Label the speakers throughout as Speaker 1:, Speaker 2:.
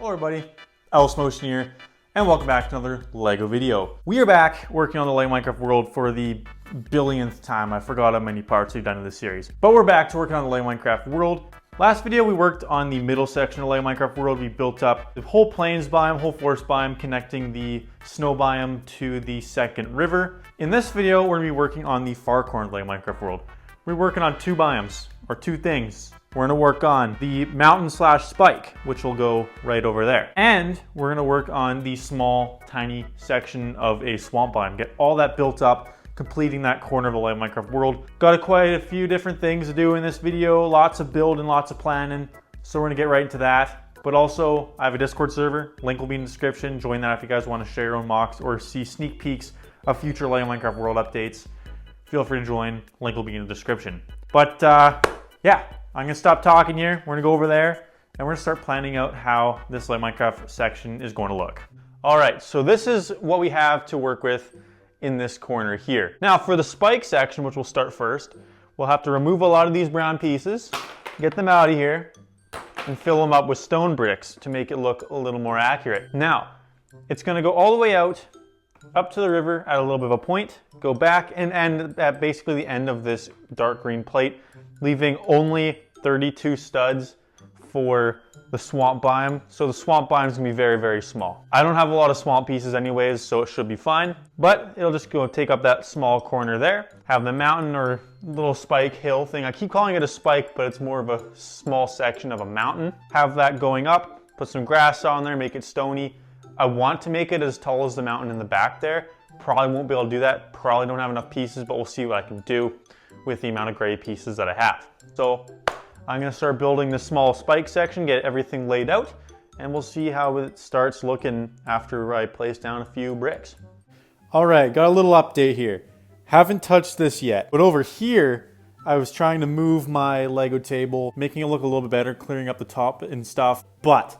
Speaker 1: Hello everybody, Ellis Motion here, and welcome back to another LEGO video. We are back working on the LEGO Minecraft world for the billionth time. I forgot how many parts we've done in this series. But we're back to working on the LEGO Minecraft world. Last video we worked on the middle section of LEGO Minecraft world. We built up the whole plains biome, whole forest biome, connecting the snow biome to the second river. In this video, we're gonna be working on the far corner of LEGO Minecraft world. We're working on two biomes, or two things. We're gonna work on the mountain slash spike, which will go right over there. And we're gonna work on the small, tiny section of a swamp biome. Get all that built up, completing that corner of the LEGO Minecraft world. Got quite a few different things to do in this video, lots of building, lots of planning. So we're gonna get right into that. But also, I have a Discord server, link will be in the description. Join that if you guys wanna share your own mocks or see sneak peeks of future LEGO Minecraft world updates. Feel free to join, link will be in the description. But yeah. I'm gonna stop talking here. We're gonna go over there and we're gonna start planning out how this LEGO Minecraft section is going to look. All right, so this is what we have to work with in this corner here. Now for the spike section, which we'll start first, we'll have to remove a lot of these brown pieces, get them out of here, and fill them up with stone bricks to make it look a little more accurate. Now, it's gonna go all the way out, up to the river at a little bit of a point, go back and end at basically the end of this dark green plate, leaving only 32 studs for the swamp biome. So the swamp biome is gonna be very, very small. I don't have a lot of swamp pieces anyways, so it should be fine, but it'll just go take up that small corner there. Have the mountain or little spike hill thing. I keep calling it a spike, but it's more of a small section of a mountain. Have that going up, put some grass on there, make it stony. I want to make it as tall as the mountain in the back there. Probably won't be able to do that. Probably don't have enough pieces, but we'll see what I can do with the amount of gray pieces that I have. So I'm gonna start building this small spike section, get everything laid out, and we'll see how it starts looking after I place down a few bricks.
Speaker 2: All right, got a little update here. Haven't touched this yet, but over here, I was trying to move my Lego table, making it look a little bit better, clearing up the top and stuff. But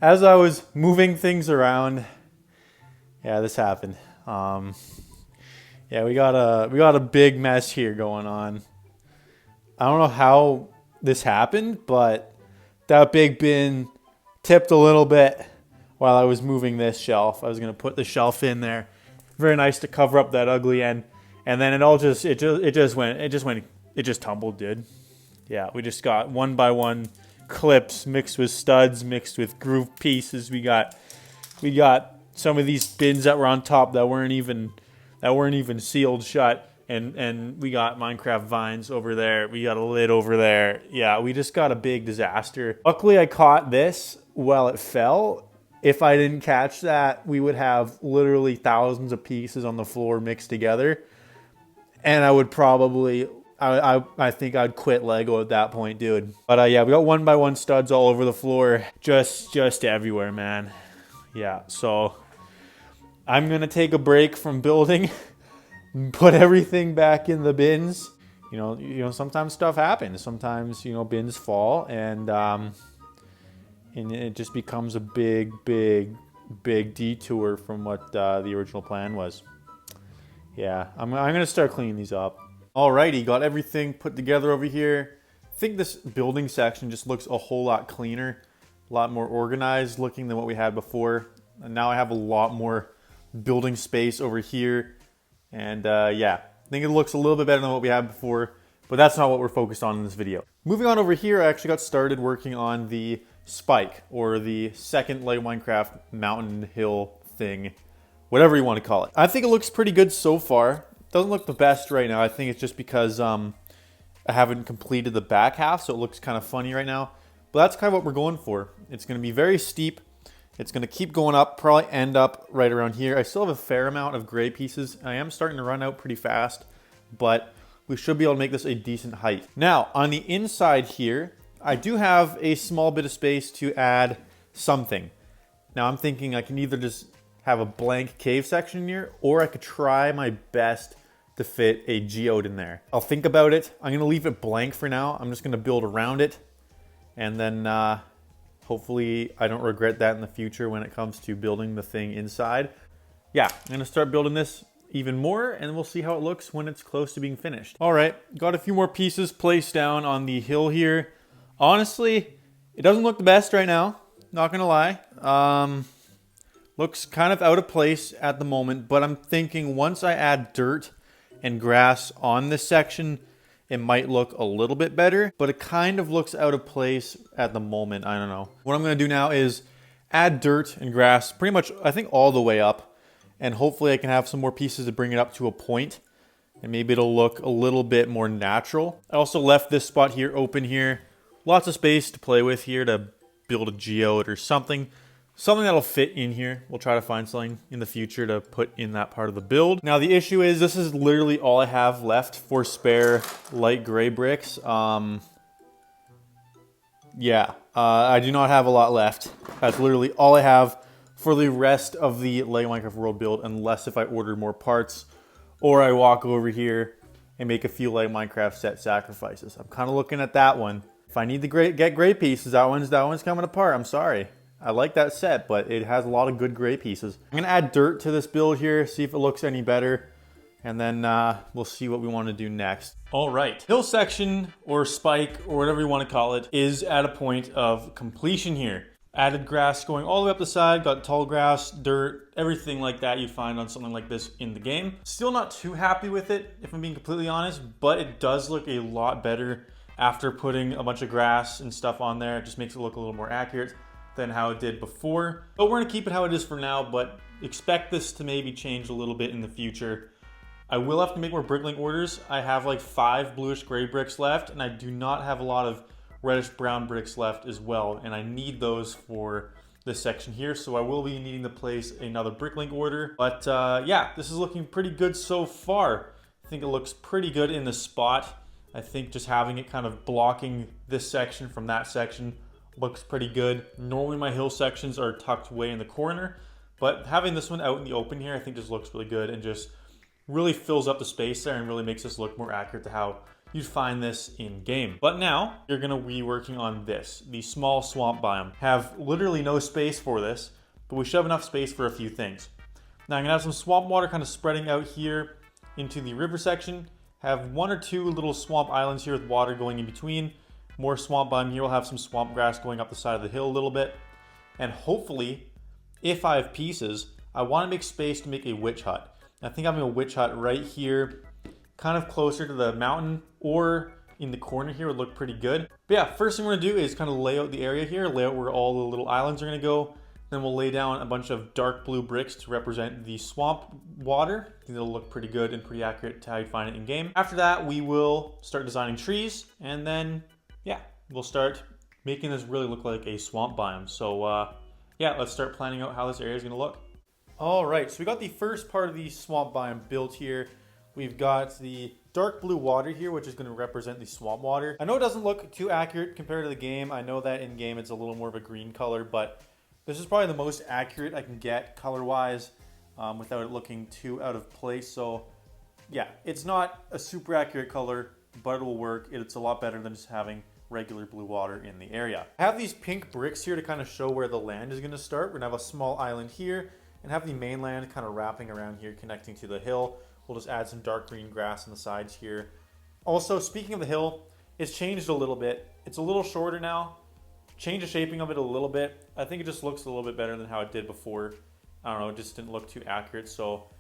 Speaker 2: as I was moving things around, yeah, this happened. Yeah, we got a big mess here going on. I don't know how this happened, but that big bin tipped a little bit while I was moving this shelf. I was gonna put the shelf in there. Very nice to cover up that ugly end, and then it just tumbled, dude. Yeah, we just got one by one clips mixed with studs, mixed with groove pieces. We got some of these bins that were on top that weren't even sealed shut, and we got Minecraft vines over there. We got a lid over there. Yeah, we just got a big disaster. Luckily, I caught this while it fell. If I didn't catch that, we would have literally thousands of pieces on the floor mixed together, and I would probably, I think I'd quit Lego at that point, dude. But yeah, we got one by one studs all over the floor, just everywhere, man. Yeah, so I'm gonna take a break from building, put everything back in the bins. You know, sometimes stuff happens. Sometimes, bins fall, and it just becomes a big detour from what the original plan was. Yeah, I'm gonna start cleaning these up. Alrighty, got everything put together over here. I think this building section just looks a whole lot cleaner, a lot more organized looking than what we had before. And now I have a lot more building space over here. And yeah, I think it looks a little bit better than what we had before, but that's not what we're focused on in this video. Moving on over here, I actually got started working on the spike, or the second LEGO Minecraft mountain hill thing, whatever you want to call it. I think it looks pretty good so far. Doesn't look the best right now. I think it's just because I haven't completed the back half, so it looks kind of funny right now. But that's kind of what we're going for. It's going to be very steep. It's going to keep going up, probably end up right around here. I still have a fair amount of gray pieces. I am starting to run out pretty fast, but we should be able to make this a decent height. Now, on the inside here, I do have a small bit of space to add something. Now, I'm thinking I can either just have a blank cave section here, or I could try my best to fit a geode in there. I'll think about it. I'm going to leave it blank for now. I'm just going to build around it, and then hopefully I don't regret that in the future when it comes to building the thing inside. Yeah, I'm gonna start building this even more, and we'll see how it looks when it's close to being finished. All right, got a few more pieces placed down on the hill here. Honestly, it doesn't look the best right now. not gonna lie. Looks kind of out of place at the moment, but I'm thinking once I add dirt and grass on this section, it might look a little bit better, but it kind of looks out of place at the moment. I don't know. What I'm gonna do now is add dirt and grass pretty much, I think, all the way up, and hopefully I can have some more pieces to bring it up to a point, and maybe it'll look a little bit more natural. I also left this spot here open here. Lots of space to play with here to build a geode or something. Something that'll fit in here. We'll try to find something in the future to put in that part of the build. Now the issue is this is literally all I have left for spare light gray bricks. I do not have a lot left. That's literally all I have for the rest of the LEGO Minecraft World build, unless if I order more parts or I walk over here and make a few LEGO Minecraft set sacrifices. I'm kind of looking at that one. If I need to get gray pieces, that one's coming apart. I'm sorry. I like that set, but it has a lot of good gray pieces. I'm gonna add dirt to this build here, see if it looks any better, and then we'll see what we want to do next. All right, hill section or spike or whatever you want to call it is at a point of completion here. Added grass going all the way up the side, got tall grass, dirt, everything like that you'd find on something like this in the game. Still not too happy with it, if I'm being completely honest, but it does look a lot better after putting a bunch of grass and stuff on there. It just makes it look a little more accurate than how it did before. But we're gonna keep it how it is for now, but expect this to maybe change a little bit in the future. I will have to make more bricklink orders. I have like 5 bluish gray bricks left, and I do not have a lot of reddish brown bricks left as well, and I need those for this section here, so I will be needing to place another bricklink order. But yeah, this is looking pretty good so far. I think it looks pretty good in the spot. I think just having it kind of blocking this section from that section looks pretty good. Normally my hill sections are tucked way in the corner, but having this one out in the open here, I think just looks really good and just really fills up the space there and really makes this look more accurate to how you'd find this in game. But now you're gonna be working on this, the small swamp biome. Have literally no space for this, but we should have enough space for a few things. Now I'm gonna have some swamp water kind of spreading out here into the river section. Have 1 or 2 little swamp islands here with water going in between. More swamp biome here. We'll have some swamp grass going up the side of the hill a little bit. And hopefully, if I have pieces, I want to make space to make a witch hut. I think having a witch hut right here, kind of closer to the mountain or in the corner here would look pretty good. But yeah, first thing we're going to do is kind of lay out the area here, lay out where all the little islands are going to go. Then we'll lay down a bunch of dark blue bricks to represent the swamp water. I think it'll look pretty good and pretty accurate to how you find it in game. After that, we will start designing trees, and then yeah, we'll start making this really look like a swamp biome. So yeah, let's start planning out how this area is gonna look. All right, so we got the first part of the swamp biome built here. We've got the dark blue water here, which is gonna represent the swamp water. I know it doesn't look too accurate compared to the game. I know that in game it's a little more of a green color, but this is probably the most accurate I can get color-wise without it looking too out of place. So yeah, it's not a super accurate color, but it will work. It's a lot better than just having regular blue water in the area. I have these pink bricks here to kind of show where the land is going to start. We're going to have a small island here and have the mainland kind of wrapping around here connecting to the hill. We'll just add some dark green grass on the sides here. Also, speaking of the hill, it's changed a little bit. It's a little shorter now. Change the shaping of it a little bit. I think it just looks a little bit better than how it did before. I don't know, it just didn't look too accurate, so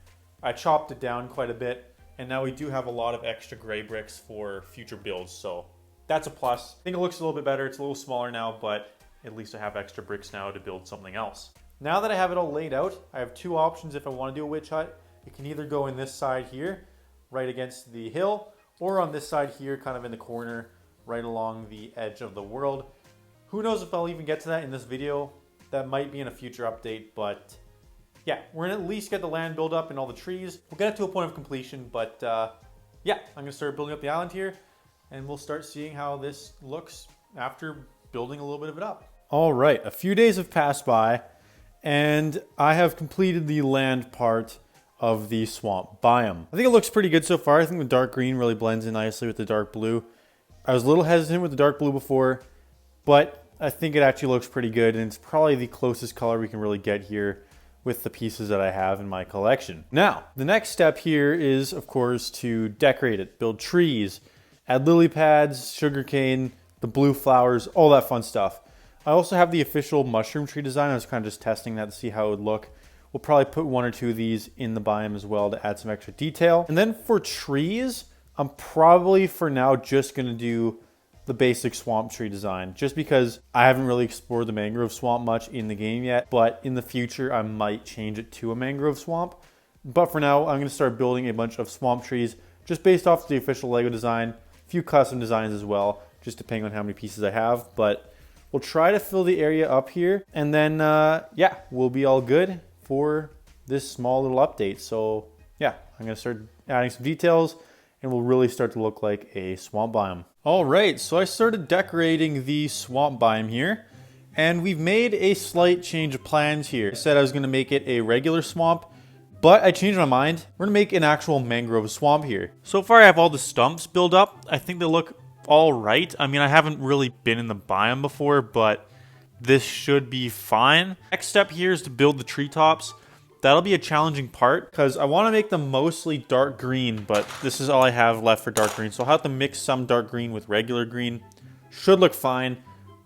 Speaker 2: I chopped it down quite a bit, and now we do have a lot of extra gray bricks for future builds, so that's a plus. I think it looks a little bit better. It's a little smaller now, but at least I have extra bricks now to build something else. Now that I have it all laid out, I have 2 options if I want to do a witch hut. It can either go in this side here, right against the hill, or on this side here, kind of in the corner, right along the edge of the world. Who knows if I'll even get to that in this video. That might be in a future update, but yeah, we're gonna at least get the land built up and all the trees. We'll get it to a point of completion, but yeah, I'm gonna start building up the island here, and we'll start seeing how this looks after building a little bit of it up. All right, a few days have passed by, and I have completed the land part of the swamp biome. I think it looks pretty good so far. I think the dark green really blends in nicely with the dark blue. I was a little hesitant with the dark blue before, but I think it actually looks pretty good, and it's probably the closest color we can really get here with the pieces that I have in my collection. Now, the next step here is, of course, to decorate it, build trees, add lily pads, sugarcane, the blue flowers, all that fun stuff. I also have the official mushroom tree design. I was kind of just testing that to see how it would look. We'll probably put 1 or 2 of these in the biome as well to add some extra detail. And then for trees, I'm probably for now just gonna do the basic swamp tree design, just because I haven't really explored the mangrove swamp much in the game yet, but in the future I might change it to a mangrove swamp. But for now, I'm gonna start building a bunch of swamp trees just based off the official Lego design, a few custom designs as well, just depending on how many pieces I have. But we'll try to fill the area up here, and then yeah, we'll be all good for this small little update. So yeah, I'm gonna start adding some details, and will really start to look like a swamp biome. All right, so I started decorating the swamp biome here, and we've made a slight change of plans here. I said I was gonna make it a regular swamp, but I changed my mind. We're gonna make an actual mangrove swamp here. So far I have all the stumps built up. I think they look all right. I mean, I haven't really been in the biome before, but this should be fine. Next step here is to build the treetops. That'll be a challenging part because I want to make them mostly dark green, but this is all I have left for dark green. So I'll have to mix some dark green with regular green. Should look fine,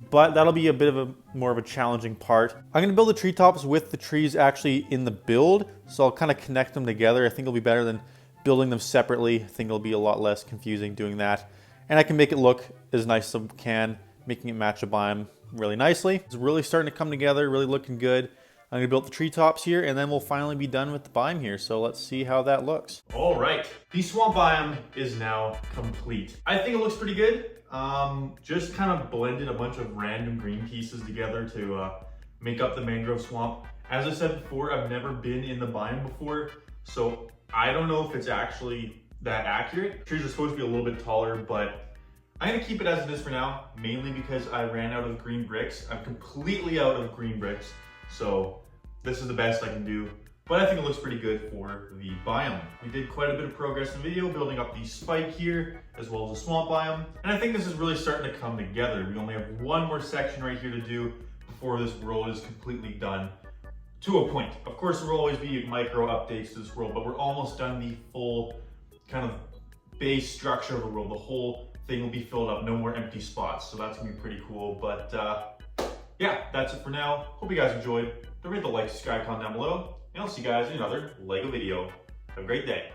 Speaker 2: but that'll be a bit of a more of a challenging part. I'm going to build the treetops with the trees actually in the build, so I'll kind of connect them together. I think it'll be better than building them separately. I think it'll be a lot less confusing doing that. And I can make it look as nice as I can, making it match the biome really nicely. It's really starting to come together, really looking good. I'm gonna build the treetops here, and then we'll finally be done with the biome here. So let's see how that looks. All right, the swamp biome is now complete. I think it looks pretty good. Just kind of blended a bunch of random green pieces together to make up the mangrove swamp. As I said before, I've never been in the biome before, so I don't know if it's actually that accurate. Trees are supposed to be a little bit taller, but I'm gonna keep it as it is for now, mainly because I ran out of green bricks. I'm completely out of green bricks. So this is the best I can do, but I think it looks pretty good for the biome. We did quite a bit of progress in the video, building up the spike here, as well as the swamp biome. And I think this is really starting to come together. We only have 1 more section right here to do before this world is completely done to a point. Of course, there will always be micro updates to this world, but we're almost done the full kind of base structure of the world. The whole thing will be filled up, no more empty spots. So that's gonna be pretty cool, but yeah, that's it for now. Hope you guys enjoyed. Don't forget to like, subscribe, comment down below, and I'll see you guys in another LEGO video. Have a great day.